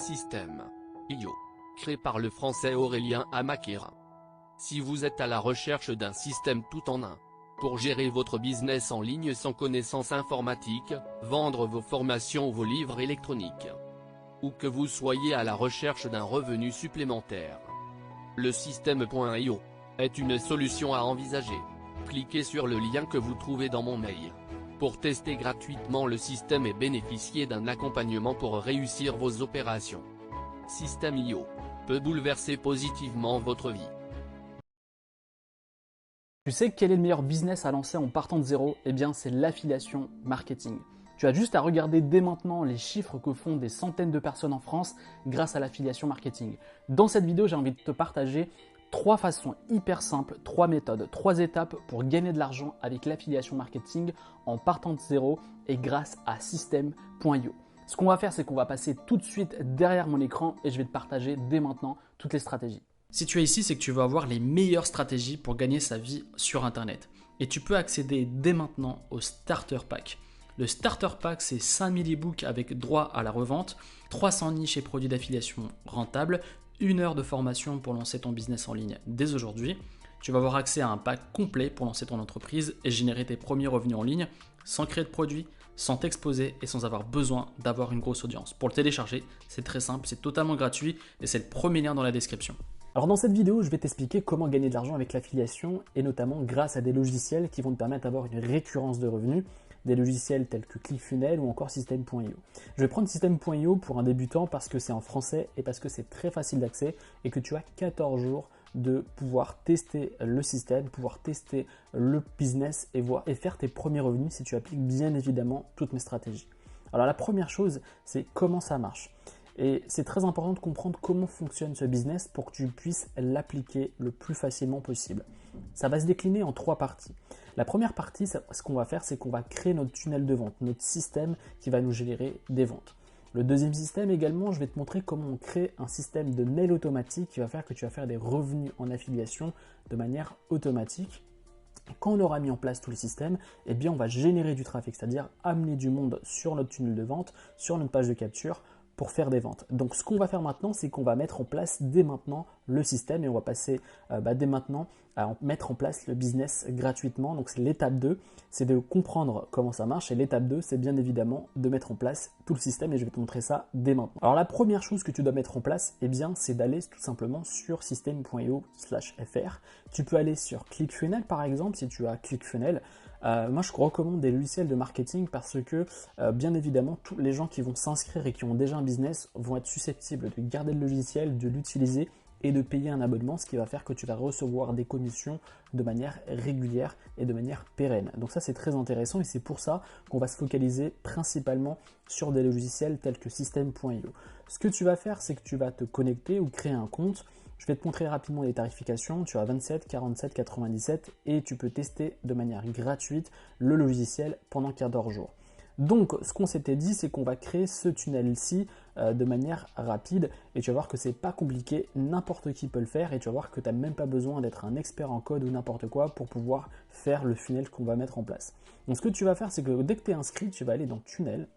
System.io, créé par le français Aurélien Amakera. Si vous êtes à la recherche d'un système tout en un, pour gérer votre business en ligne sans connaissances informatiques, vendre vos formations ou vos livres électroniques, ou que vous soyez à la recherche d'un revenu supplémentaire, le System.io est une solution à envisager. Cliquez sur le lien que vous trouvez dans mon mail pour tester gratuitement le système et bénéficier d'un accompagnement pour réussir vos opérations. System.io peut bouleverser positivement votre vie. Tu sais quel est le meilleur business à lancer en partant de zéro? Eh bien, c'est l'affiliation marketing. Tu as juste à regarder dès maintenant les chiffres que font des centaines de personnes en France grâce à l'affiliation marketing. Dans cette vidéo, j'ai envie de te partager 3 façons hyper simples, 3 méthodes, 3 étapes pour gagner de l'argent avec l'affiliation marketing en partant de zéro et grâce à System.io. Ce qu'on va faire, c'est qu'on va passer tout de suite derrière mon écran et je vais te partager dès maintenant toutes les stratégies. Si tu es ici, c'est que tu vas avoir les meilleures stratégies pour gagner sa vie sur Internet. Et tu peux accéder dès maintenant au Starter Pack. Le Starter Pack, c'est 5000 e-books avec droit à la revente, 300 niches et produits d'affiliation rentables, 1 heure de formation pour lancer ton business en ligne dès aujourd'hui. Tu vas avoir accès à un pack complet pour lancer ton entreprise et générer tes premiers revenus en ligne sans créer de produits, sans t'exposer et sans avoir besoin d'avoir une grosse audience. Pour le télécharger, c'est très simple, c'est totalement gratuit et c'est le premier lien dans la description. Alors dans cette vidéo, je vais t'expliquer comment gagner de l'argent avec l'affiliation et notamment grâce à des logiciels qui vont te permettre d'avoir une récurrence de revenus, des logiciels tels que ClickFunnels ou encore System.io. Je vais prendre System.io pour un débutant parce que c'est en français et parce que c'est très facile d'accès et que tu as 14 jours de pouvoir tester le système, pouvoir tester le business et faire tes premiers revenus si tu appliques bien évidemment toutes mes stratégies. Alors la première chose, c'est comment ça marche. Et c'est très important de comprendre comment fonctionne ce business pour que tu puisses l'appliquer le plus facilement possible. Ça va se décliner en 3 parties. La première partie, ce qu'on va faire, c'est qu'on va créer notre tunnel de vente, notre système qui va nous générer des ventes. Le deuxième système également, je vais te montrer comment on crée un système de mail automatique qui va faire que tu vas faire des revenus en affiliation de manière automatique. Quand on aura mis en place tout le système, eh bien on va générer du trafic, c'est-à-dire amener du monde sur notre tunnel de vente, sur notre page de capture, pour faire des ventes. Donc ce qu'on va faire maintenant, c'est qu'on va mettre en place dès maintenant le système et on va passer dès maintenant à mettre en place le business gratuitement. Donc c'est l'étape 2, c'est de comprendre comment ça marche et l'étape 2, c'est bien évidemment de mettre en place tout le système et je vais te montrer ça dès maintenant. Alors la première chose que tu dois mettre en place, eh bien c'est d'aller tout simplement sur system.io/fr. Tu peux aller sur ClickFunnels par exemple si tu as ClickFunnels. Moi, je recommande des logiciels de marketing parce que, bien évidemment, tous les gens qui vont s'inscrire et qui ont déjà un business vont être susceptibles de garder le logiciel, de l'utiliser et de payer un abonnement, ce qui va faire que tu vas recevoir des commissions de manière régulière et de manière pérenne. Donc ça, c'est très intéressant et c'est pour ça qu'on va se focaliser principalement sur des logiciels tels que System.io. Ce que tu vas faire, c'est que tu vas te connecter ou créer un compte. Je vais te montrer rapidement les tarifications. Tu as 27, 47, 97 et tu peux tester de manière gratuite le logiciel pendant 14 jours. Donc, ce qu'on s'était dit, c'est qu'on va créer ce tunnel-ci de manière rapide et tu vas voir que c'est pas compliqué, n'importe qui peut le faire et tu vas voir que tu n'as même pas besoin d'être un expert en code ou n'importe quoi pour pouvoir faire le funnel qu'on va mettre en place. Donc, ce que tu vas faire, c'est que dès que tu es inscrit, tu vas aller dans tunnel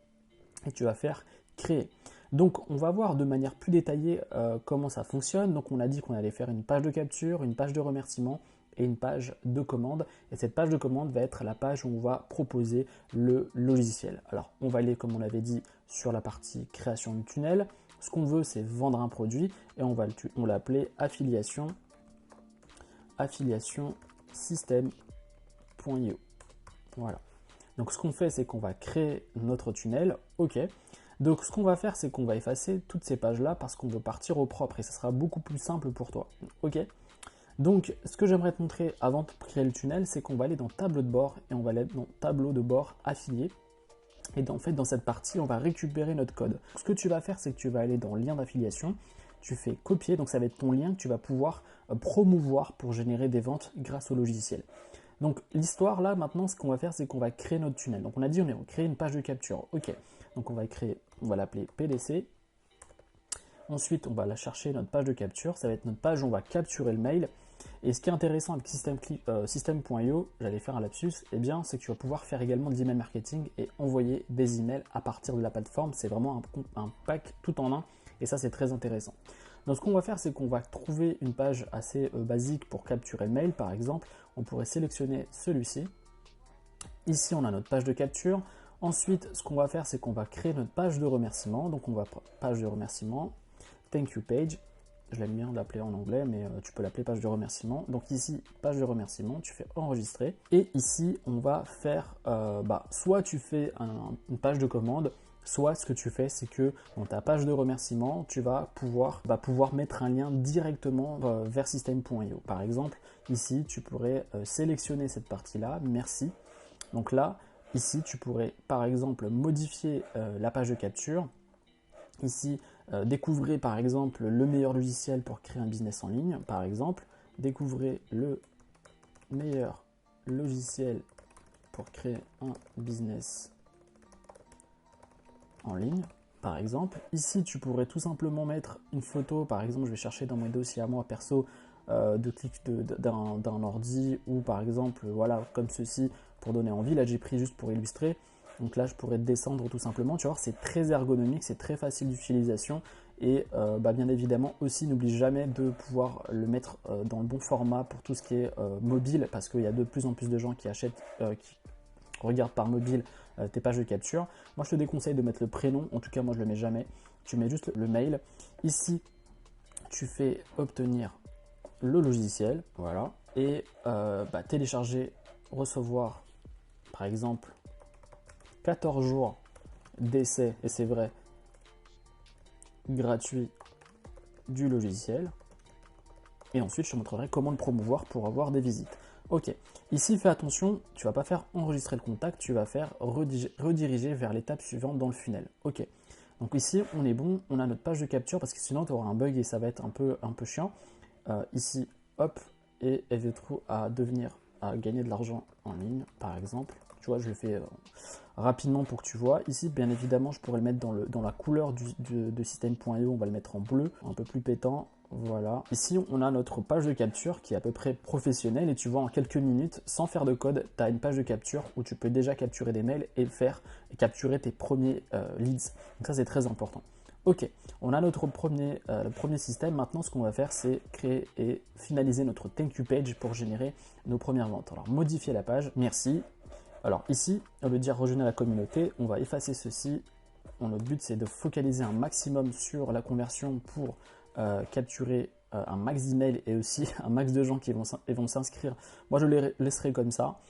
et tu vas faire créer. Donc, on va voir de manière plus détaillée comment ça fonctionne. Donc, on a dit qu'on allait faire une page de capture, une page de remerciement et une page de commande. Et cette page de commande va être la page où on va proposer le logiciel. Alors, on va aller, comme on l'avait dit, sur la partie création de tunnel. Ce qu'on veut, c'est vendre un produit et on va l'appeler affiliation system.io. Voilà. Donc, ce qu'on fait, c'est qu'on va créer notre tunnel. OK. Donc, ce qu'on va faire, c'est qu'on va effacer toutes ces pages-là parce qu'on veut partir au propre et ça sera beaucoup plus simple pour toi. OK. Donc, ce que j'aimerais te montrer avant de créer le tunnel, c'est qu'on va aller dans tableau de bord et on va aller dans tableau de bord affilié. Et en fait, dans cette partie, on va récupérer notre code. Ce que tu vas faire, c'est que tu vas aller dans lien d'affiliation. Tu fais copier, donc ça va être ton lien que tu vas pouvoir promouvoir pour générer des ventes grâce au logiciel. Donc, l'histoire là, maintenant, ce qu'on va faire, c'est qu'on va créer notre tunnel. Donc, on a dit, on va créer une page de capture. OK. Donc, on va l'appeler PDC. Ensuite, on va la chercher notre page de capture. Ça va être notre page où on va capturer le mail. Et ce qui est intéressant avec System.io, j'allais faire un lapsus, eh bien, c'est que tu vas pouvoir faire également de l'email marketing et envoyer des emails à partir de la plateforme. C'est vraiment un pack tout en un et ça c'est très intéressant. Donc ce qu'on va faire, c'est qu'on va trouver une page assez basique pour capturer le mail. Par exemple, on pourrait sélectionner celui-ci. Ici, on a notre page de capture. Ensuite, ce qu'on va faire, c'est qu'on va créer notre page de remerciement. Donc on va page de remerciement, thank you page. Je l'aime bien l'appeler en anglais, mais tu peux l'appeler page de remerciement. Donc ici, page de remerciement, tu fais enregistrer. Et ici, on va faire, soit tu fais une page de commande, soit ce que tu fais, c'est que dans ta page de remerciement, tu vas pouvoir mettre un lien directement vers system.io. Par exemple, ici, tu pourrais sélectionner cette partie-là, merci. Donc là, ici, tu pourrais par exemple modifier la page de capture. Ici, découvrez par exemple le meilleur logiciel pour créer un business en ligne. Par exemple, découvrez le meilleur logiciel pour créer un business en ligne, par exemple. Ici, tu pourrais tout simplement mettre une photo. Par exemple, je vais chercher dans mes dossiers à moi perso d'un ordi ou par exemple, voilà, comme ceci pour donner envie. Là, j'ai pris juste pour illustrer. Donc là, je pourrais descendre tout simplement. Tu vois, c'est très ergonomique, c'est très facile d'utilisation. Et bien évidemment aussi, n'oublie jamais de pouvoir le mettre dans le bon format pour tout ce qui est mobile, parce qu'il y a de plus en plus de gens qui achètent, qui regardent par mobile tes pages de capture. Moi, je te déconseille de mettre le prénom. En tout cas, moi, je ne le mets jamais. Tu mets juste le mail. Ici, tu fais obtenir le logiciel. Voilà. Et télécharger, recevoir, par exemple, 14 jours d'essai, et c'est vrai, gratuit du logiciel. Et ensuite, je te montrerai comment le promouvoir pour avoir des visites. Ok, ici, fais attention, tu ne vas pas faire enregistrer le contact, tu vas faire rediriger vers l'étape suivante dans le funnel. Ok, donc ici, on est bon, on a notre page de capture parce que sinon, tu auras un bug et ça va être un peu chiant. Ici, hop, et elle veut trop à gagner de l'argent en ligne, par exemple. Tu vois, je le fais rapidement pour que tu vois. Ici, bien évidemment, je pourrais le mettre dans la couleur de system.io. On va le mettre en bleu, un peu plus pétant. Voilà. Ici, on a notre page de capture qui est à peu près professionnelle. Et tu vois, en quelques minutes, sans faire de code, tu as une page de capture où tu peux déjà capturer des mails et capturer tes premiers leads. Donc ça, c'est très important. Ok, on a notre premier système. Maintenant, ce qu'on va faire, c'est créer et finaliser notre thank you page pour générer nos premières ventes. Alors, modifier la page. Merci. Alors ici, au lieu de dire rejoindre la communauté, on va effacer ceci. Notre but, c'est de focaliser un maximum sur la conversion pour capturer un max d'emails et aussi un max de gens qui vont s'inscrire. Moi, je les laisserai comme ça.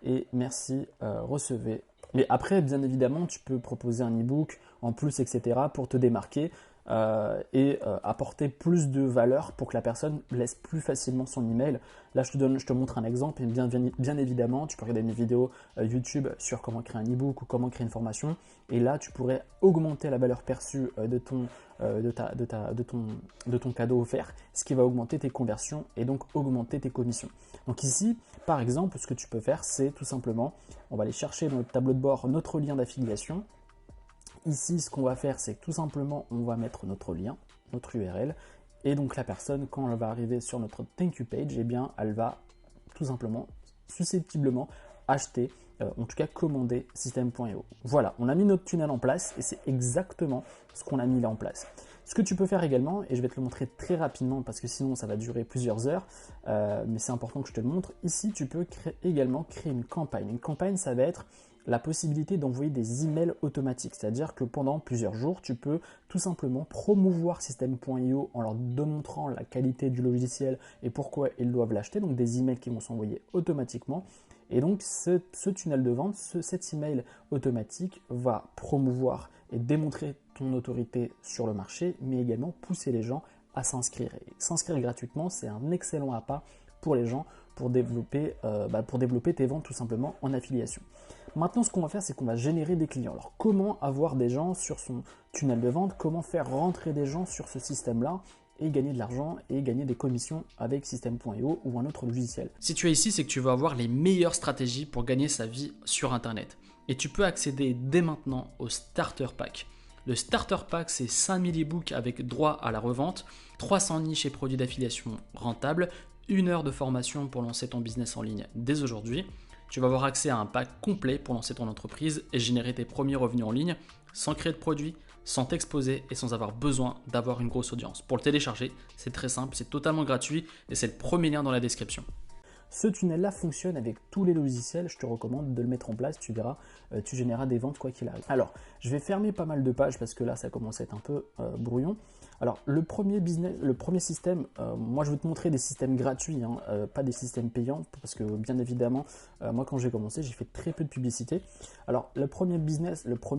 Et merci, recevez. Mais après, bien évidemment, tu peux proposer un e-book en plus, etc. pour te démarquer et apporter plus de valeur pour que la personne laisse plus facilement son email. Là, je te montre un exemple. Et bien évidemment, tu peux regarder mes vidéos YouTube sur comment créer un e-book ou comment créer une formation. Et là, tu pourrais augmenter la valeur perçue de ton cadeau offert, ce qui va augmenter tes conversions et donc augmenter tes commissions. Donc ici, par exemple, ce que tu peux faire, c'est tout simplement, on va aller chercher dans notre tableau de bord notre lien d'affiliation. Ici, ce qu'on va faire, c'est tout simplement, on va mettre notre lien, notre URL, et donc la personne, quand elle va arriver sur notre thank you page, eh bien, elle va tout simplement, susceptiblement, acheter, en tout cas commander system.io. Voilà, on a mis notre tunnel en place et c'est exactement ce qu'on a mis là en place. Ce que tu peux faire également, et je vais te le montrer très rapidement parce que sinon ça va durer plusieurs heures, mais c'est important que je te le montre. Ici, tu peux également créer une campagne. Une campagne, ça va être la possibilité d'envoyer des emails automatiques. C'est-à-dire que pendant plusieurs jours, tu peux tout simplement promouvoir system.io en leur démontrant la qualité du logiciel et pourquoi ils doivent l'acheter. Donc des emails qui vont s'envoyer automatiquement. Et donc ce tunnel de vente, cet email automatique va promouvoir et démontrer ton autorité sur le marché, mais également pousser les gens à s'inscrire. Et s'inscrire gratuitement, c'est un excellent appât pour les gens pour développer tes ventes tout simplement en affiliation. Maintenant, ce qu'on va faire, c'est qu'on va générer des clients. Alors, comment avoir des gens sur son tunnel de vente? Comment faire rentrer des gens sur ce système-là et gagner de l'argent et gagner des commissions avec system.io ou un autre logiciel? Si tu es ici, c'est que tu vas avoir les meilleures stratégies pour gagner sa vie sur Internet. Et tu peux accéder dès maintenant au Starter Pack. Le Starter Pack, c'est 5000 e-books avec droit à la revente, 300 niches et produits d'affiliation rentables, 1 heure de formation pour lancer ton business en ligne dès aujourd'hui. Tu vas avoir accès à un pack complet pour lancer ton entreprise et générer tes premiers revenus en ligne sans créer de produits, sans t'exposer et sans avoir besoin d'avoir une grosse audience. Pour le télécharger, c'est très simple, c'est totalement gratuit et c'est le premier lien dans la description. Ce tunnel-là fonctionne avec tous les logiciels, je te recommande de le mettre en place, tu verras, tu généreras des ventes quoi qu'il arrive. Alors, je vais fermer pas mal de pages parce que là, ça commence à être un peu brouillon. Alors, le premier système, moi je vais te montrer des systèmes gratuits, hein, pas des systèmes payants, parce que bien évidemment, moi quand j'ai commencé, j'ai fait très peu de publicité. Alors, le premier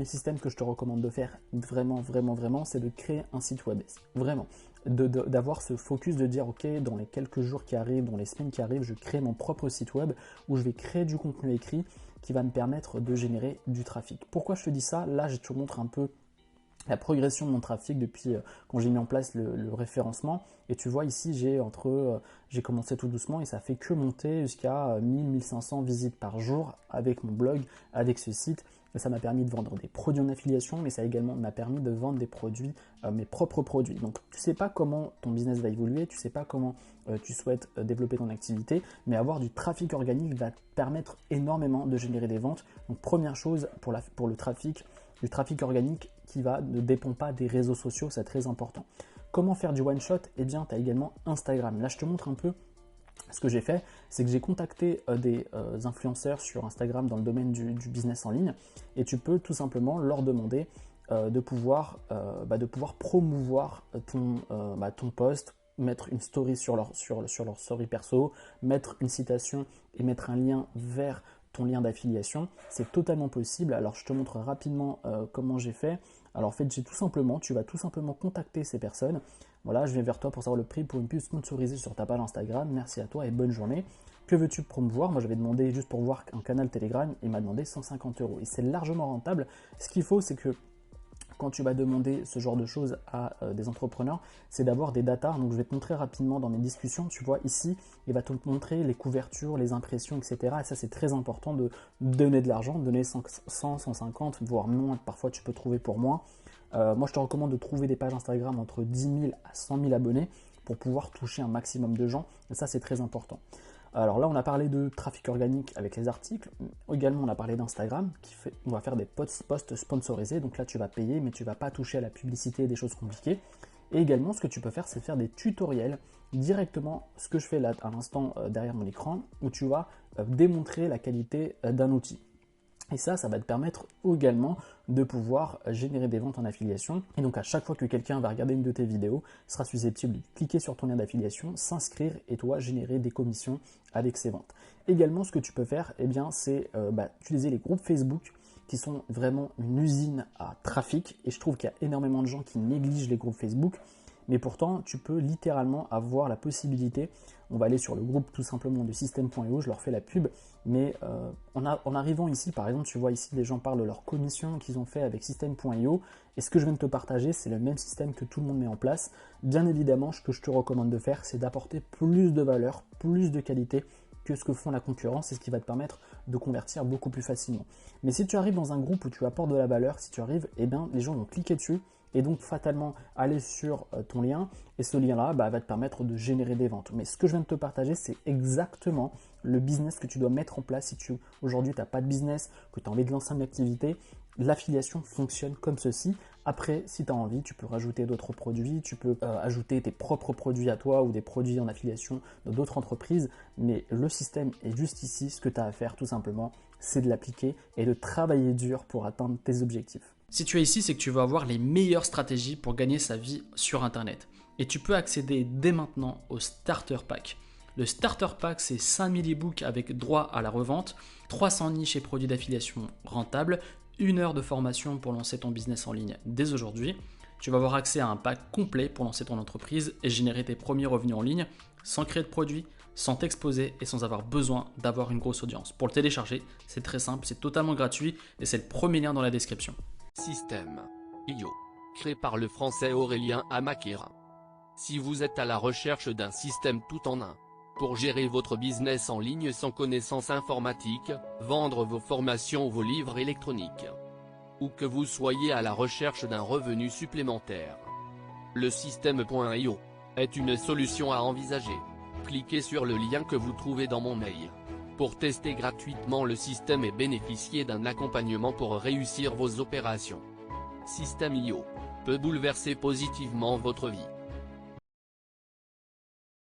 système que je te recommande de faire, vraiment, c'est de créer un site web. Vraiment. D'avoir ce focus de dire ok, dans les quelques jours qui arrivent, dans les semaines qui arrivent, je crée mon propre site web où je vais créer du contenu écrit qui va me permettre de générer du trafic. Pourquoi je te dis ça? Là, je te montre un peu la progression de mon trafic depuis quand j'ai mis en place le référencement. Et tu vois ici, j'ai commencé tout doucement et ça fait que monter jusqu'à 1000-1500 visites par jour avec mon blog, avec ce site. Et ça m'a permis de vendre des produits en affiliation, mais ça également m'a permis de vendre des produits, mes propres produits. Donc tu ne sais pas comment ton business va évoluer, tu ne sais pas comment tu souhaites développer ton activité, mais avoir du trafic organique va te permettre énormément de générer des ventes. Donc première chose pour le trafic, du trafic organique qui ne dépend pas des réseaux sociaux, c'est très important. Comment faire du one-shot? Eh bien, tu as également Instagram. Là, je te montre un peu ce que j'ai fait, c'est que j'ai contacté des influenceurs sur Instagram dans le domaine du business en ligne et tu peux tout simplement leur demander de pouvoir promouvoir ton post, mettre une story sur leur story perso, mettre une citation et mettre un lien vers ton lien d'affiliation. C'est totalement possible. Alors, je te montre rapidement comment j'ai fait. Alors, en fait, tu vas tout simplement contacter ces personnes. Voilà, je viens vers toi pour savoir le prix pour une pub sponsorisée sur ta page Instagram. Merci à toi et bonne journée. Que veux-tu promouvoir? Moi, j'avais demandé juste pour voir un canal Telegram. Il m'a demandé 150 €. Et c'est largement rentable. Ce qu'il faut, c'est que quand tu vas demander ce genre de choses à des entrepreneurs, c'est d'avoir des datas. Donc, je vais te montrer rapidement dans mes discussions. Tu vois ici, il va te montrer les couvertures, les impressions, etc. Et ça, c'est très important de donner de l'argent, de donner 100, 150, voire moins. Parfois, tu peux trouver pour moins. Moi, je te recommande de trouver des pages Instagram entre 10 000 à 100 000 abonnés pour pouvoir toucher un maximum de gens. Et ça, c'est très important. Alors là, on a parlé de trafic organique avec les articles. Également, on a parlé d'Instagram. On va faire des posts sponsorisés. Donc là, tu vas payer, mais tu ne vas pas toucher à la publicité et des choses compliquées. Et également, ce que tu peux faire, c'est faire des tutoriels directement, ce que je fais là à l'instant derrière mon écran, où tu vas démontrer la qualité d'un outil. Et ça va te permettre également de pouvoir générer des ventes en affiliation. Et donc à chaque fois que quelqu'un va regarder une de tes vidéos, sera susceptible de cliquer sur ton lien d'affiliation, s'inscrire et toi générer des commissions avec ces ventes. Également, ce que tu peux faire, eh bien, c'est utiliser les groupes Facebook qui sont vraiment une usine à trafic. Et je trouve qu'il y a énormément de gens qui négligent les groupes Facebook. Mais pourtant, tu peux littéralement avoir la possibilité, on va aller sur le groupe tout simplement de Système.io, je leur fais la pub, mais en arrivant ici, par exemple, tu vois ici, les gens parlent de leur commission qu'ils ont fait avec Système.io, et ce que je viens de te partager, c'est le même système que tout le monde met en place. Bien évidemment, ce que je te recommande de faire, c'est d'apporter plus de valeur, plus de qualité que ce que font la concurrence, c'est ce qui va te permettre de convertir beaucoup plus facilement. Mais si tu arrives dans un groupe où tu apportes de la valeur, si tu arrives, eh bien, les gens vont cliquer dessus, et donc fatalement aller sur ton lien, et ce lien-là va te permettre de générer des ventes. Mais ce que je viens de te partager, c'est exactement le business que tu dois mettre en place si aujourd'hui tu n'as pas de business, que tu as envie de lancer une activité. L'affiliation fonctionne comme ceci. Après, si tu as envie, tu peux rajouter d'autres produits, tu peux ajouter tes propres produits à toi ou des produits en affiliation d'autres entreprises, mais le système est juste ici. Ce que tu as à faire tout simplement, c'est de l'appliquer et de travailler dur pour atteindre tes objectifs. Si tu es ici, c'est que tu vas avoir les meilleures stratégies pour gagner sa vie sur Internet. Et tu peux accéder dès maintenant au Starter Pack. Le Starter Pack, c'est 5000 e-books avec droit à la revente, 300 niches et produits d'affiliation rentables, 1 heure de formation pour lancer ton business en ligne dès aujourd'hui. Tu vas avoir accès à un pack complet pour lancer ton entreprise et générer tes premiers revenus en ligne sans créer de produits, sans t'exposer et sans avoir besoin d'avoir une grosse audience. Pour le télécharger, c'est très simple, c'est totalement gratuit et c'est le premier lien dans la description. Système.io, créé par le français Aurélien Amaquera. Si vous êtes à la recherche d'un système tout en un, pour gérer votre business en ligne sans connaissances informatiques, vendre vos formations ou vos livres électroniques, ou que vous soyez à la recherche d'un revenu supplémentaire, le Système.io est une solution à envisager. Cliquez sur le lien que vous trouvez dans mon mail pour tester gratuitement le système et bénéficier d'un accompagnement pour réussir vos opérations. Système.io. peut bouleverser positivement votre vie.